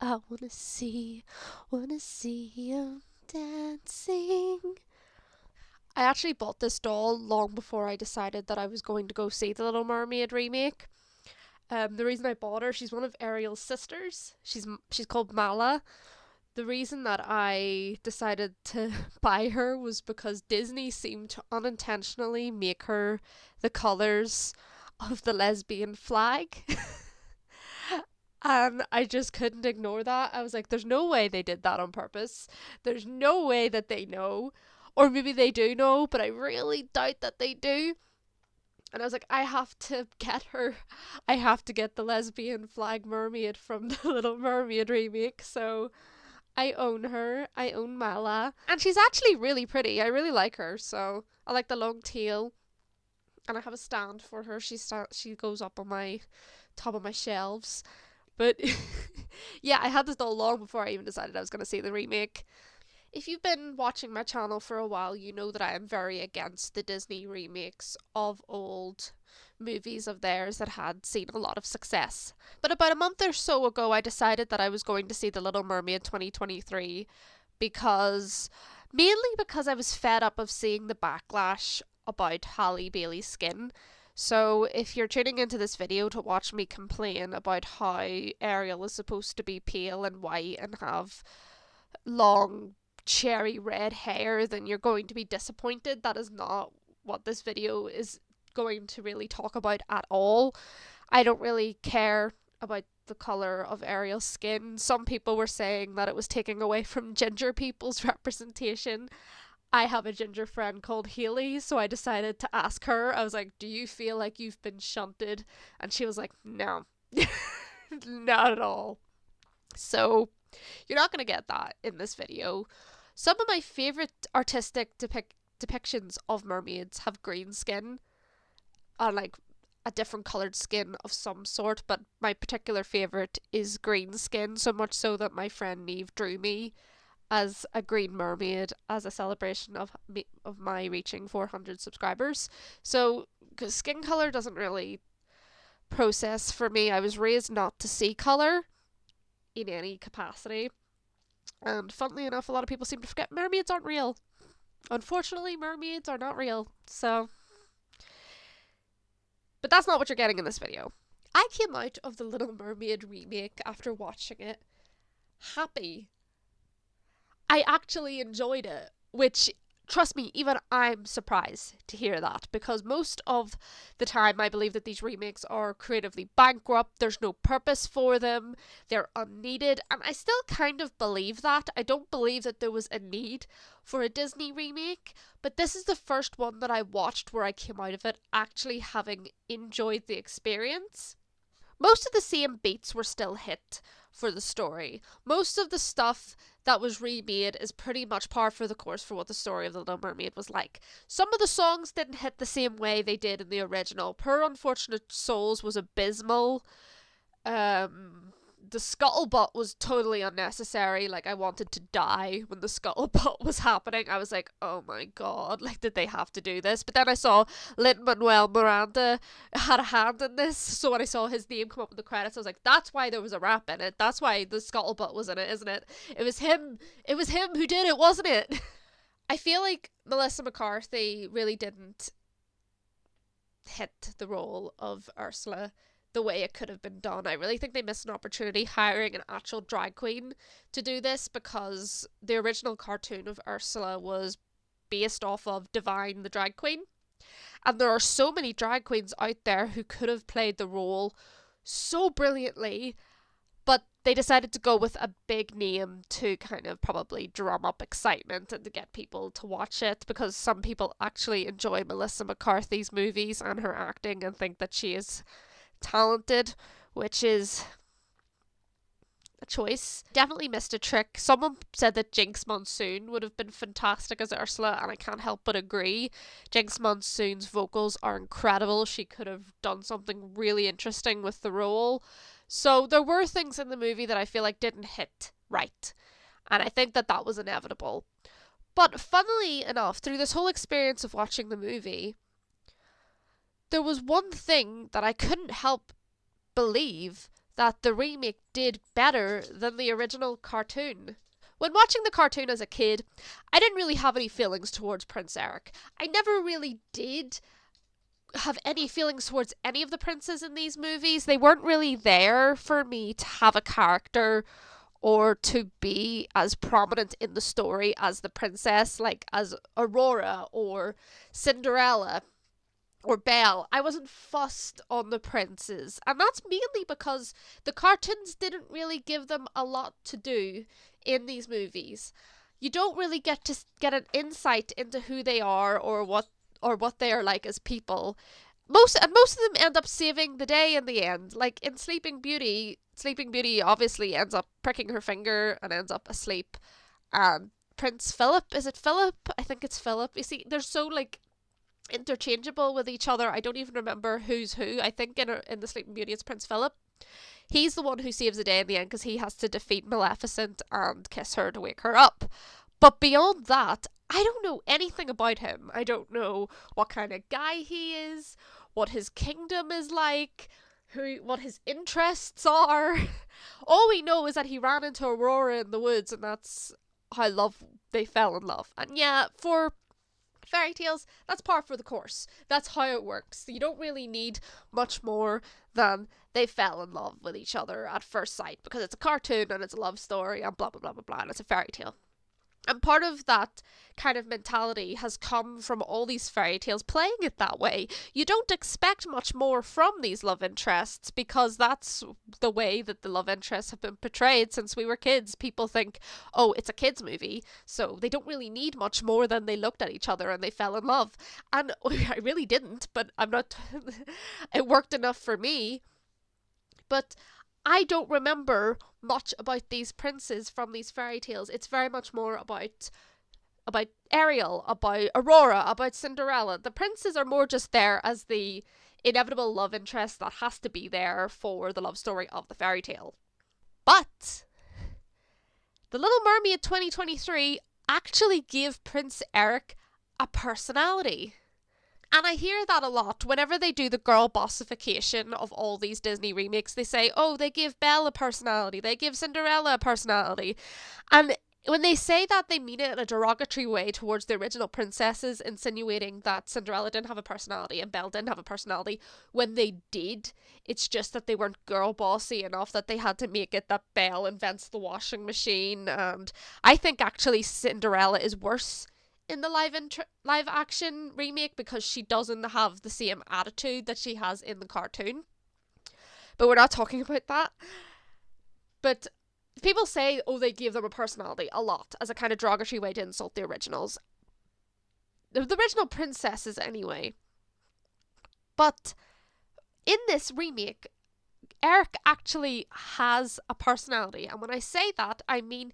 I wanna see you dancing. I actually bought this doll long before I decided that I was going to go see the Little Mermaid remake. The reason I bought her, she's one of Ariel's sisters. She's called Mala. The reason that I decided to buy her was because Disney seemed to unintentionally make her the colours of the lesbian flag. And I just couldn't ignore that. I was like, there's no way they did that on purpose. There's no way that they know. Or maybe they do know, but I really doubt that they do. And I was like, I have to get her. I have to get the lesbian flag mermaid from the Little Mermaid remake. So I own her. I own Mala. And she's actually really pretty. I really like her. So I like the long tail. And I have a stand for her. She goes up on my top of my shelves. But yeah, I had this doll long before I even decided I was going to see the remake. If you've been watching my channel for a while, you know that I am very against the Disney remakes of old movies of theirs that had seen a lot of success. But about a month or so ago, I decided that I was going to see The Little Mermaid 2023 because mainly because I was fed up of seeing the backlash about Halle Bailey's skin. So if you're tuning into this video to watch me complain about how Ariel is supposed to be pale and white and have long cherry red hair, then you're going to be disappointed. That is not what this video is going to really talk about at all. I don't really care about the colour of Ariel's skin. Some people were saying that it was taking away from ginger people's representation. I have a ginger friend called Haley, so I decided to ask her. I was like, do you feel like you've been shunted? And she was like, no. Not at all. So you're not going to get that in this video. Some of my favourite artistic depictions of mermaids have green skin and like a different coloured skin of some sort, but my particular favourite is green skin, so much so that my friend Neve drew me as a green mermaid as a celebration of my reaching 400 subscribers. So, because skin colour doesn't really process for me, I was raised not to see colour in any capacity. And funnily enough, a lot of people seem to forget mermaids aren't real. Unfortunately, mermaids are not real. So, but that's not what you're getting in this video. I came out of the Little Mermaid remake after watching it happy. I actually enjoyed it, which, trust me, even I'm surprised to hear that, because most of the time I believe that these remakes are creatively bankrupt, there's no purpose for them, they're unneeded, and I still kind of believe that. I don't believe that there was a need for a Disney remake, but this is the first one that I watched where I came out of it actually having enjoyed the experience. Most of the same beats were still hit for the story. Most of the stuff that was remade is pretty much par for the course for what the story of The Little Mermaid was like. Some of the songs didn't hit the same way they did in the original. Poor Unfortunate Souls was abysmal. The scuttlebutt was totally unnecessary. Like, I wanted to die when the scuttlebutt was happening. I was like, oh my god, like, did they have to do this? But then I saw Lin-Manuel Miranda had a hand in this, so when I saw his name come up in the credits, I was like, that's why there was a rap in it. That's why the scuttlebutt was in it, isn't it? It was him who did it, wasn't it? I feel like Melissa McCarthy really didn't hit the role of Ursula the way it could have been done. I really think they missed an opportunity hiring an actual drag queen to do this, because the original cartoon of Ursula was based off of Divine the drag queen, and there are so many drag queens out there who could have played the role so brilliantly, but they decided to go with a big name to kind of probably drum up excitement and to get people to watch it, because some people actually enjoy Melissa McCarthy's movies and her acting and think that she is talented, which is a choice. Definitely missed a trick. Someone said that Jinx Monsoon would have been fantastic as Ursula, and I can't help but agree. Jinx Monsoon's vocals are incredible. She could have done something really interesting with the role. So there were things in the movie that I feel like didn't hit right, and I think that that was inevitable. But funnily enough, through this whole experience of watching the movie, there was one thing that I couldn't help believe that the remake did better than the original cartoon. When watching the cartoon as a kid, I didn't really have any feelings towards Prince Eric. I never really did have any feelings towards any of the princes in these movies. They weren't really there for me to have a character or to be as prominent in the story as the princess, like as Aurora or Cinderella or Belle. I wasn't fussed on the princes, and that's mainly because the cartoons didn't really give them a lot to do in these movies. You don't really get to get an insight into who they are or what they are like as people. Most of them end up saving the day in the end. Like in Sleeping Beauty obviously ends up pricking her finger and ends up asleep. Prince Philip, is it Philip? I think it's Philip. You see, they're so like interchangeable with each other. I don't even remember who's who. I think in the Sleeping Beauty it's Prince Philip. He's the one who saves the day in the end because he has to defeat Maleficent and kiss her to wake her up. But beyond that, I don't know anything about him. I don't know what kind of guy he is, what his kingdom is like, what his interests are. All we know is that he ran into Aurora in the woods, and that's how they fell in love. And yeah, for fairy tales, that's par for the course. That's how it works. You don't really need much more than they fell in love with each other at first sight, because it's a cartoon and it's a love story and blah blah blah blah blah, and it's a fairy tale. And part of that kind of mentality has come from all these fairy tales playing it that way. You don't expect much more from these love interests because that's the way that the love interests have been portrayed since we were kids. People think, oh, it's a kids' movie, so they don't really need much more than they looked at each other and they fell in love. And I really didn't, but I'm not. It worked enough for me. But I don't remember much about these princes from these fairy tales. It's very much more about Ariel, about Aurora, about Cinderella. The princes are more just there as the inevitable love interest that has to be there for the love story of the fairy tale. But The Little Mermaid 2023 actually gave Prince Eric a personality. And I hear that a lot whenever they do the girl bossification of all these Disney remakes. They say, oh, they give Belle a personality, they give Cinderella a personality. And when they say that, they mean it in a derogatory way towards the original princesses, insinuating that Cinderella didn't have a personality and Belle didn't have a personality, when they did. It's just that they weren't girl bossy enough, that they had to make it that Belle invents the washing machine. And I think actually Cinderella is worse in the live action remake because she doesn't have the same attitude that she has in the cartoon. But we're not talking about that. But people say, oh, they gave them a personality a lot as a kind of derogatory way to insult the originals. The original princesses, anyway. But in this remake, Eric actually has a personality. And when I say that, I mean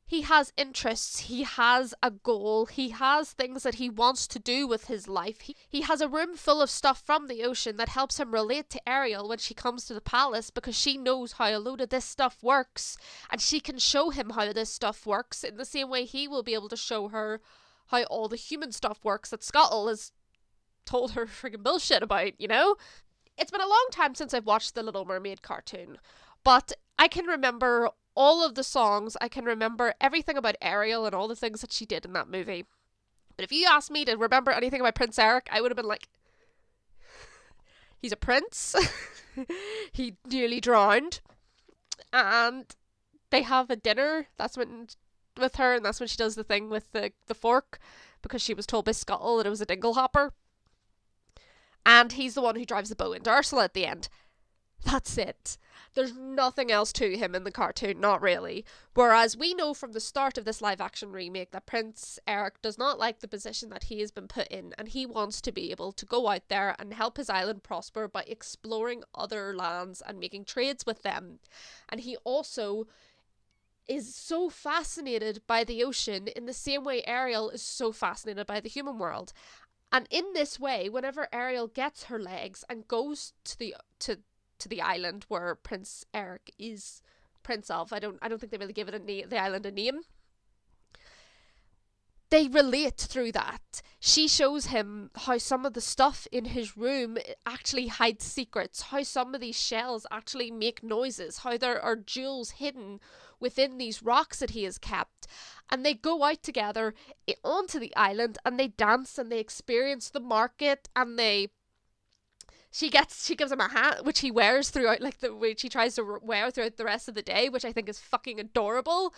he has interests, he has a goal, he has things that he wants to do with his life. He has a room full of stuff from the ocean that helps him relate to Ariel when she comes to the palace, because she knows how a load of this stuff works, and she can show him how this stuff works in the same way he will be able to show her how all the human stuff works that Scottle has told her friggin' bullshit about, you know? It's been a long time since I've watched the Little Mermaid cartoon, but I can remember all of the songs. I can remember everything about Ariel and all the things that she did in that movie. But if you asked me to remember anything about Prince Eric, I would have been like, he's a prince. He nearly drowned. And they have a dinner. That's when with her, and that's when she does the thing with the fork, because she was told by Scuttle that it was a dinglehopper. And he's the one who drives the boat into Ursula at the end. That's it. There's nothing else to him in the cartoon, not really. Whereas we know from the start of this live action remake that Prince Eric does not like the position that he has been put in, and he wants to be able to go out there and help his island prosper by exploring other lands and making trades with them. And he also is so fascinated by the ocean in the same way Ariel is so fascinated by the human world. And in this way, whenever Ariel gets her legs and goes to the island where Prince Eric is prince of, I don't think they really give it the island a name. they relate through that. She shows him how some of the stuff in his room actually hides secrets, how some of these shells actually make noises, how there are jewels hidden within these rocks that he has kept. And they go out together onto the island and they dance and they experience the market, and she gives him a hat which he wears throughout, like the which he tries to wear throughout the rest of the day, which I think is fucking adorable.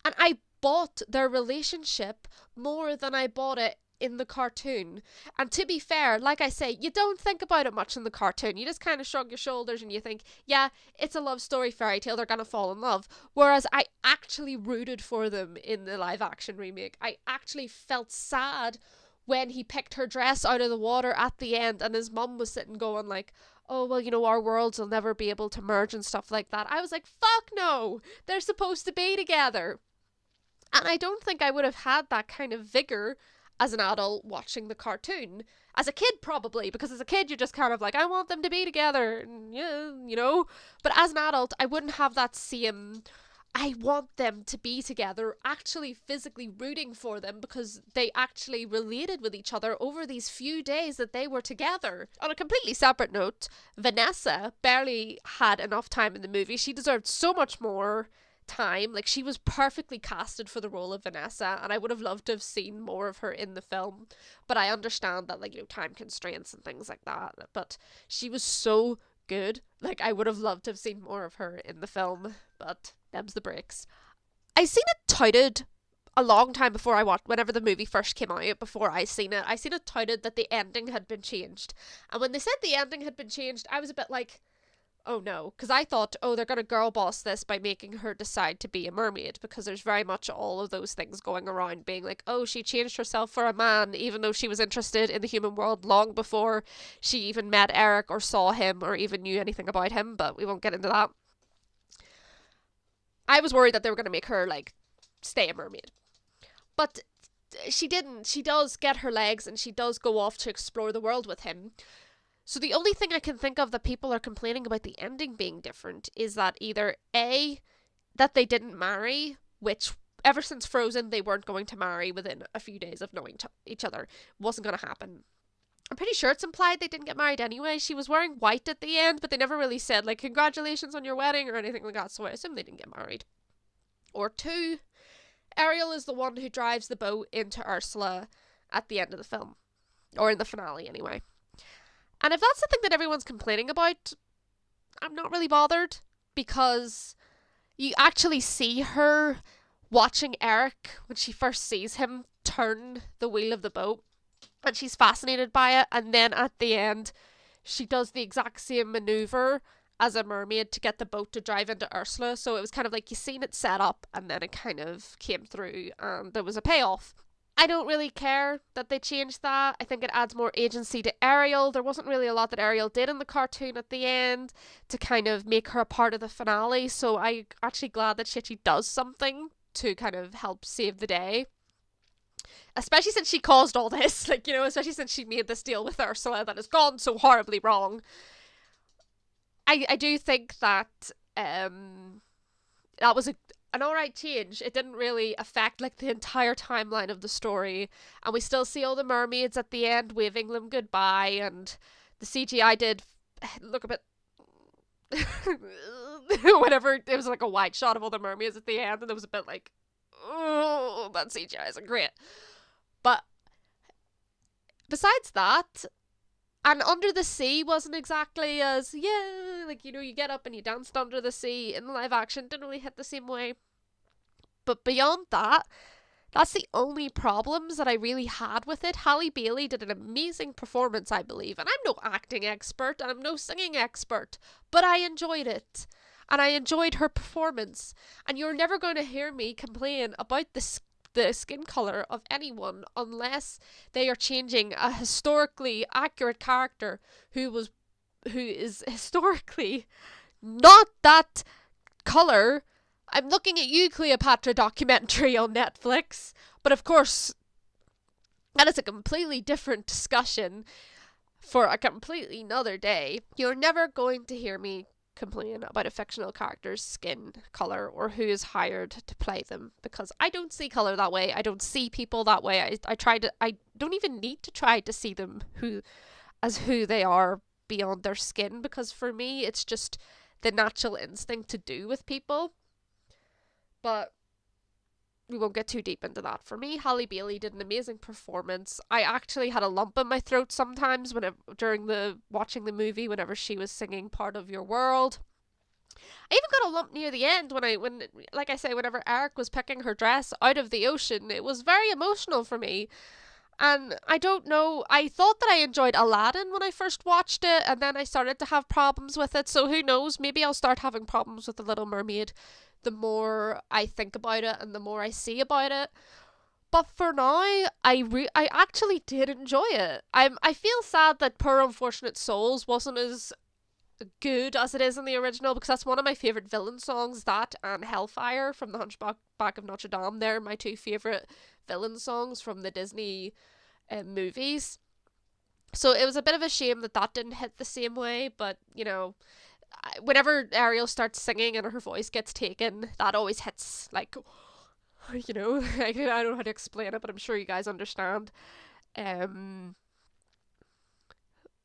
And I bought their relationship more than I bought it in the cartoon. And to be fair, like I say, you don't think about it much in the cartoon. You just kind of shrug your shoulders and you think, yeah, it's a love story fairy tale, they're gonna fall in love. Whereas I actually rooted for them in the live action remake. I actually felt sad when he picked her dress out of the water at the end and his mum was sitting going like, oh, well, our worlds will never be able to merge and stuff like that. I was like, fuck no, they're supposed to be together. And I don't think I would have had that kind of vigor as an adult watching the cartoon. As a kid, probably, because as a kid, you're just kind of like, I want them to be together. And yeah. But as an adult, I wouldn't have that same, I want them to be together, actually physically rooting for them because they actually related with each other over these few days that they were together. On a completely separate note, Vanessa barely had enough time in the movie. She deserved so much more time. Like, she was perfectly casted for the role of Vanessa, and I would have loved to have seen more of her in the film. But I understand that, like, time constraints and things like that. But she was so good. Like, I would have loved to have seen more of her in the film, but them's the breaks. I seen it touted a long time before I watched, whenever the movie first came out, before I seen it touted that the ending had been changed. And when they said the ending had been changed, I was a bit like, oh no, because I thought, oh, they're gonna girl boss this by making her decide to be a mermaid, because there's very much all of those things going around being like, oh, she changed herself for a man even though she was interested in the human world long before she even met Eric or saw him or even knew anything about him, but we won't get into that. I was worried that they were gonna make her like stay a mermaid, but she didn't. She does get her legs and she does go off to explore the world with him. So the only thing I can think of that people are complaining about the ending being different is that either A, that they didn't marry, which ever since Frozen they weren't going to marry within a few days of knowing each other. Wasn't going to happen. I'm pretty sure it's implied they didn't get married anyway. She was wearing white at the end, but they never really said like congratulations on your wedding or anything like that, so I assume they didn't get married. Or 2, Ariel is the one who drives the boat into Ursula at the end of the film. Or in the finale anyway. And if that's the thing that everyone's complaining about, I'm not really bothered, because you actually see her watching Eric when she first sees him turn the wheel of the boat, and she's fascinated by it, and then at the end she does the exact same maneuver as a mermaid to get the boat to drive into Ursula. So it was kind of like you seen it set up and then it kind of came through and there was a payoff. I don't really care that they changed that. I think it adds more agency to Ariel. There wasn't really a lot that Ariel did in the cartoon at the end to kind of make her a part of the finale, so I'm actually glad that she actually does something to kind of help save the day. Especially since she caused all this, especially since she made this deal with Ursula that has gone so horribly wrong. I do think that that was an alright change. It didn't really affect like the entire timeline of the story, and we still see all the mermaids at the end waving them goodbye, and the CGI did look a bit whenever it was like a wide shot of all the mermaids at the end, and it was a bit like, oh, that CGI isn't great. But besides that, and Under the Sea wasn't exactly as, you get up and you danced under the sea in live action, didn't really hit the same way. But beyond that, that's the only problems that I really had with it. Halle Bailey did an amazing performance, I believe. And I'm no acting expert and I'm no singing expert, but I enjoyed it. And I enjoyed her performance. And you're never going to hear me complain about the skin colour of anyone unless they are changing a historically accurate character who is historically not that colour. I'm looking at you, Cleopatra documentary on Netflix, but of course that is a completely different discussion for a completely another day. You're never going to hear me complain about a fictional character's skin color or who is hired to play them, because I don't see color that way. I don't see people that way. I don't even need to try to see them who they are beyond their skin, because for me it's just the natural instinct to do with people. But we won't get too deep into that. For me, Halle Bailey did an amazing performance. I actually had a lump in my throat sometimes during the watching the movie whenever she was singing Part of Your World. I even got a lump near the end when like I say, whenever Eric was picking her dress out of the ocean. It was very emotional for me. And I don't know, I thought that I enjoyed Aladdin when I first watched it, and then I started to have problems with it, so who knows, maybe I'll start having problems with The Little Mermaid the more I think about it and the more I see about it. But for now, I actually did enjoy it. I feel sad that Poor Unfortunate Souls wasn't as good as it is in the original, because that's one of my favourite villain songs. That and Hellfire from The Hunchback of Notre Dame. They're my two favourite villain songs from the Disney movies. So it was a bit of a shame that that didn't hit the same way, but you know, whenever Ariel starts singing and her voice gets taken, that always hits, like, you know, I don't know how to explain it, but I'm sure you guys understand. Um,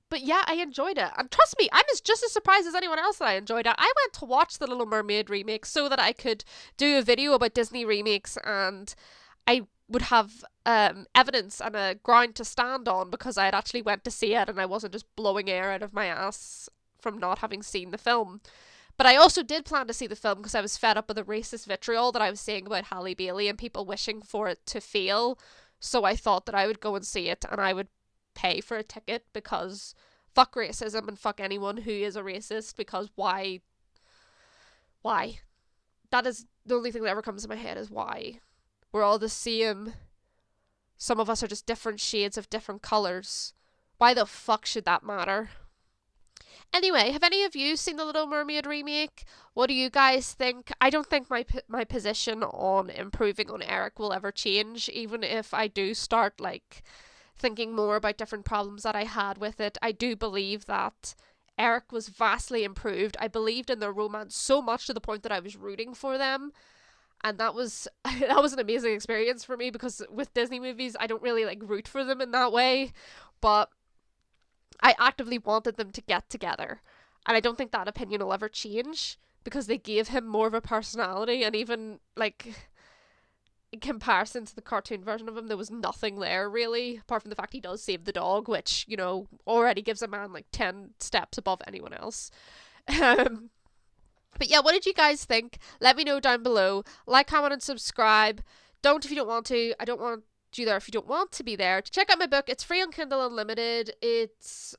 but yeah, I enjoyed it. And trust me, I'm just as surprised as anyone else that I enjoyed it. I went to watch the Little Mermaid remake so that I could do a video about Disney remakes, and I would have evidence and a ground to stand on, because I had actually went to see it and I wasn't just blowing air out of my ass from not having seen the film. But I also did plan to see the film because I was fed up with the racist vitriol that I was seeing about Halle Bailey and people wishing for it to fail. So I thought that I would go and see it, and I would pay for a ticket, because fuck racism and fuck anyone who is a racist, because why? Why? That is the only thing that ever comes to my head, is why? We're all the same. Some of us are just different shades of different colours. Why the fuck should that matter? Anyway, have any of you seen the Little Mermaid remake? What do you guys think? I don't think my position on improving on Eric will ever change, even if I do start like thinking more about different problems that I had with it. I do believe that Eric was vastly improved. I believed in their romance so much to the point that I was rooting for them. And that was that was an amazing experience for me, because with Disney movies I don't really like root for them in that way, but I actively wanted them to get together. And I don't think that opinion will ever change, because they gave him more of a personality, and even like in comparison to the cartoon version of him, there was nothing there really, apart from the fact he does save the dog, which, you know, already gives a man like 10 steps above anyone else. Um, but yeah, what did you guys think? Let me know down below. Like, comment, and subscribe. Don't if you don't want to. I don't want you there if you don't want to be there. Check out my book. It's free on Kindle Unlimited. It's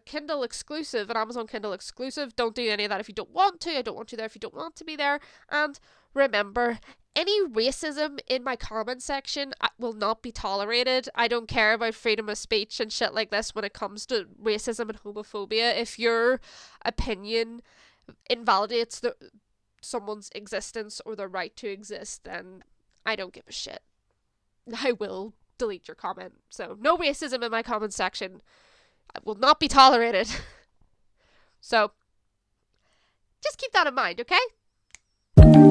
Kindle exclusive, an Amazon Kindle exclusive. Don't do any of that if you don't want to. I don't want you there if you don't want to be there. And remember, any racism in my comment section will not be tolerated. I don't care about freedom of speech and shit like this when it comes to racism and homophobia. If your opinion invalidates someone's existence or their right to exist, then I don't give a shit. I will delete your comment. So no racism in my comment section. I will not be tolerated. So just keep that in mind, okay?